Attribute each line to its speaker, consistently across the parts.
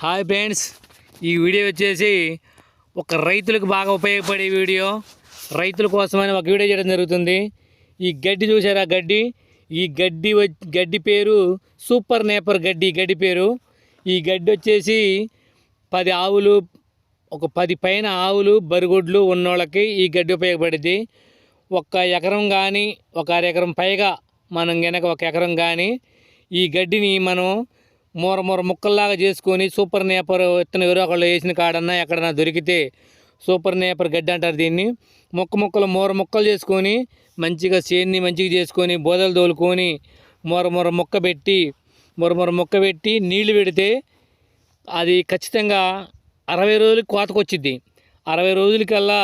Speaker 1: Hi friends, ఈ video వచ్చేసి ఒక రైతులకు బాగా ఉపయోగపడే వీడియో. రైతుల కోసమని ఒక వీడియో చేయడం జరుగుతుంది. ఈ గడ్డి చూసారా, ఈ గడ్డి పేరు సూపర్ నేపర్ గడ్డి పేరు. ఈ గడ్డి వచ్చేసి 10 ఆవులు, ఒక 10 పైన ఆవులు బరిగొడ్లు ఉన్నోళ్ళకి ఈ గడ్డి ఉపయోగపడుద్ది. 1 ఎకరం కానీ, ఒక 1/2 ఎకరం పైగా మనం గనక 1 ఎకరం కానీ ఈ గడ్డిని మనం మూర ముక్కల్లాగా చేసుకొని సూపర్ నేపర్ విత్తనం ఒకళ్ళు వేసిన కాడన్నా ఎక్కడన్నా దొరికితే సూపర్ నేపర్ గడ్డి అంటారు దీన్ని. ముక్కలు మూర ముక్కలు చేసుకొని మంచిగా చేన్ని మంచిగా చేసుకొని బోదలు తోలుకొని మూర ముక్క పెట్టి నీళ్లు పెడితే అది ఖచ్చితంగా 60 రోజులకి కోతకు వచ్చిద్ది. 60 రోజులకల్లా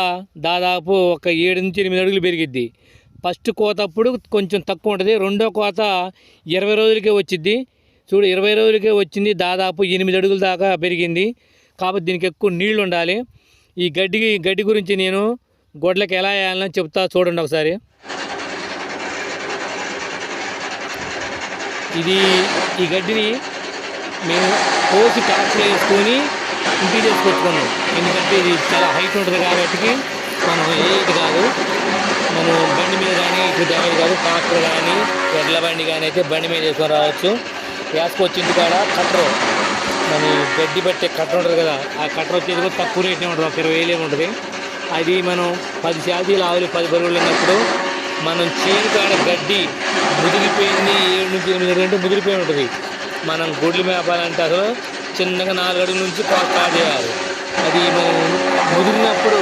Speaker 1: దాదాపు ఒక 7 నుంచి 8 అడుగులు పెరిగిద్ది. ఫస్ట్ కోత అప్పుడు కొంచెం తక్కువ ఉంటుంది, రెండో కోత 20 రోజులకే వచ్చిద్ది. చూడు, 20 రోజులకే వచ్చింది, దాదాపు 8 అడుగుల దాకా పెరిగింది. కాబట్టి దీనికి ఎక్కువ నీళ్లు ఉండాలి. ఈ గడ్డి గురించి నేను గొడ్లకి ఎలా వేయాలని చెప్తా, చూడండి ఒకసారి. ఈ గడ్డిని మేము కోసి ట్రాక్టర్ వేసుకొని ఇంటికి తీసుకొచ్చుకున్నాం. ఎందుకంటే ఇది చాలా హైట్ ఉంటుంది కాబట్టి మనం ఏది కాదు, మనం బండి మీద కానీ ఇప్పుడు డ్యామేజ్ కాదు, ట్రాక్టర్ కానీ ఎడ్ల బండి కానీ అయితే బండి మీద చేసుకొని రావచ్చు. వేసుకొచ్చి ఇంటికాడ కట్టరు, మన గడ్డి పట్టే కట్టర్ ఉంటుంది కదా, ఆ కట్టర్ వచ్చేది కూడా తక్కువ రేట్నే ఉంటుంది, ఒక 20,000 ఉంటుంది. అది మనం 10 శాతీలు ఆవులు 10 బరువులు ఉన్నప్పుడు మనం చేను కాడ గడ్డి ముదిరిపోయింది, 7 నుంచి 8 అడుగులు ముదిరిపోయి ఉంటుంది. మనం గొడ్లు మేపాలంటే అసలు చిన్నగా 4 అడుగుల నుంచి స్టార్ట్ చేయాలి. అది మనం ముదిరినప్పుడు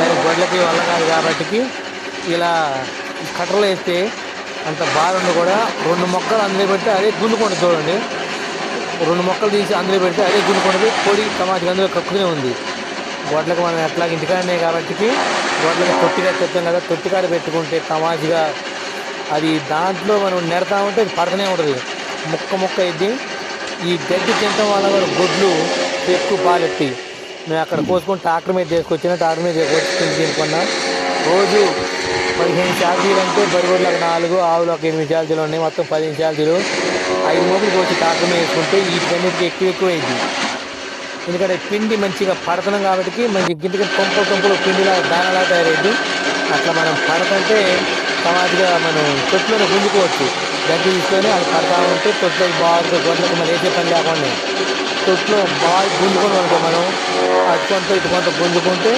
Speaker 1: దాని గొడ్లకి వల్ల కాదు కాబట్టి ఇలా కట్టర్లు వేస్తే అంత బాగుండి కూడా 2 మొక్కలు అందులో పెడితే అదే గుండుకుంటుంది. చూడండి, 2 మొక్కలు తీసి అందులో పెడితే అదే గుండుకుంటుంది. పొడి టమాటా అందులో కక్కునే ఉంది. గొడ్లకు మనం ఎట్లా ఇంటికాడనే కాబట్టి గొడ్లకు తొట్టిగా తెస్తాం కదా, తొట్టికాడ పెట్టుకుంటే టమాటిగా అది దాంట్లో మనం నెడతా ఉంటే అది పడుతూనే ఉంటుంది, ముక్క ఇది. ఈ గడ్డి తినటం వల్ల కూడా గొడ్లు ఎక్కువ పాలెత్తి మేము అక్కడ కోసుకొని ట్రాక్టర్ మీద ట్రాక్టర్ మీద తినుకున్నా. రోజు 15 శాతీలు అంటే బరిగొడ్లకు 4, ఆవులకు 8 శాతీలు ఉన్నాయి, మొత్తం 15 శాతీలు. 5 మోపులు వచ్చి ట్రాక్టర్ మీద వేసుకుంటే వీటికన్నిటికీ ఎక్కువ అయింది. ఎందుకంటే పిండి మంచిగా పడుతున్నాం కాబట్టి మంచి గింటికి కొంపలు పిండిలా దానలా తయారైంది. అట్లా మనం పడతంటే సమాధిగా మనం తొట్టులోనే గుంజుకోవచ్చు. గడ్డి తీసుకొని అది పడతా ఉంటే తొట్టులో బాగా గొడ్లకు మనం వేసే పని లేకుండా తొట్టులో బాగా గుంజుకొని అనుకో, మనం అటు కొంత గుంజుకుంటే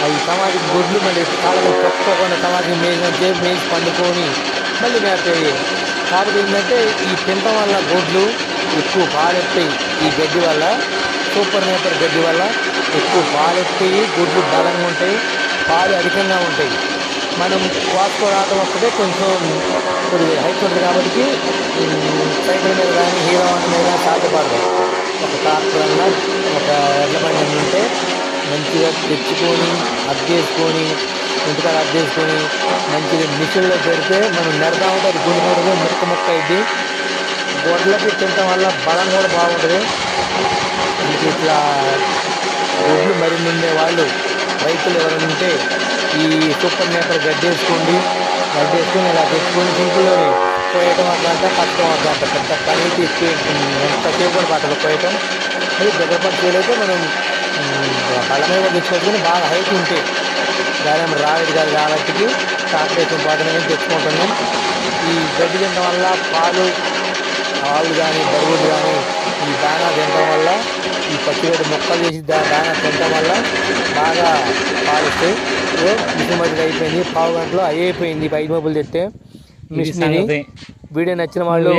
Speaker 1: అవి సమాధికి గొడ్లు మళ్ళీ కాళ్ళకు తొక్కకుండా సమాధికి మేసి పండుకొని మళ్ళీ మేస్తాయి. కాబట్టి ఏంటంటే ఈ తినటం వల్ల గొడ్లు ఎక్కువ పాలెత్తాయి. ఈ గడ్డి వల్ల సూపర్ నేపర్ గడ్డి వల్ల ఎక్కువ పాలెత్తాయి, గొడ్లు బలంగా ఉంటాయి, పాలు అధికంగా ఉంటాయి. మనం వాసుకో రావడం ఒక్కటే కొంచెం కొద్దిగా హైట్ ఉంటుంది కాబట్టి సైకిల్ మీద కానీ హీరో హోండా మీద కానీ సాధ్యపడదు. ఒక ట్రాక్టర్ అన్నా ఒక ఎడ్ల బండి ఉంటే మంచిగా తెచ్చుకొని అద్దేసుకొని ఇంటికాడ అద్దేసుకొని మంచిగా మిషన్లో పెడితే మనం నెడతా ఉంటే అది గుండె ముక్క అయింది. గొడ్లకి తినటం వల్ల బలం కూడా బాగుంటుంది. ఇంక ఇట్లా గొడ్లు మరిన్ని ఉండే వాళ్ళు రైతులు ఎవరైనా ఉంటే ఈ సూపర్ నేపర్ గడ్డి వేసుకొని ఇలా తెచ్చుకొని సింపుల్లోనే పోయటం అట్లా కష్టం అట్లా పెద్ద పని ఎంత సేపు కూడా పట్టదు పోయటం. అది దగ్గర పని చేయలేక మనం బల మీద తెచ్చుకొని బాగా హైట్ ఉంటే దాని రాలేదు కాదు కాబట్టి ట్రాక్టర్ వేసిన పాటనే తెచ్చుకుంటున్నాం. ఈ గడ్డి తినడం వల్ల పాలు ఆవులు కానీ బరువులు కానీ ఈ దానా తినడం వల్ల ఈ పచ్చిగడ్డి మొక్కలు చేసి దానా తినడం వల్ల బాగా పాలిస్తాయి. మిషన్ మధ్యలో అయిపోయింది, పావు గంటలో అయిపోయింది. 5 మోపులు తెస్తే మిషన్. వీడియో నచ్చిన వాళ్ళు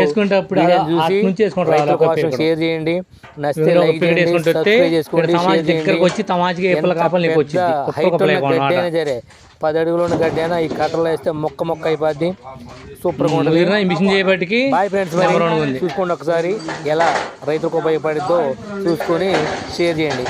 Speaker 1: చూసి షేర్ చేయండి, నచ్చితే లైక్ చేయండి, సబ్స్క్రైబ్ చేసుకోండి, షేర్ చేయండి. హైట్ ఉన్న గడ్డి అయినా సరే 10 అడుగులు ఉన్న గడ్డి అయినా ఈ కట్టలో వేస్తే మొక్క అయిపోద్ది, సూపర్గా ఉంటుంది. బాయ్ ఫ్రెండ్స్, చూసుకోండి ఒకసారి ఎలా రైతులకు ఉపయోగపడిద్దో చూసుకొని షేర్ చేయండి.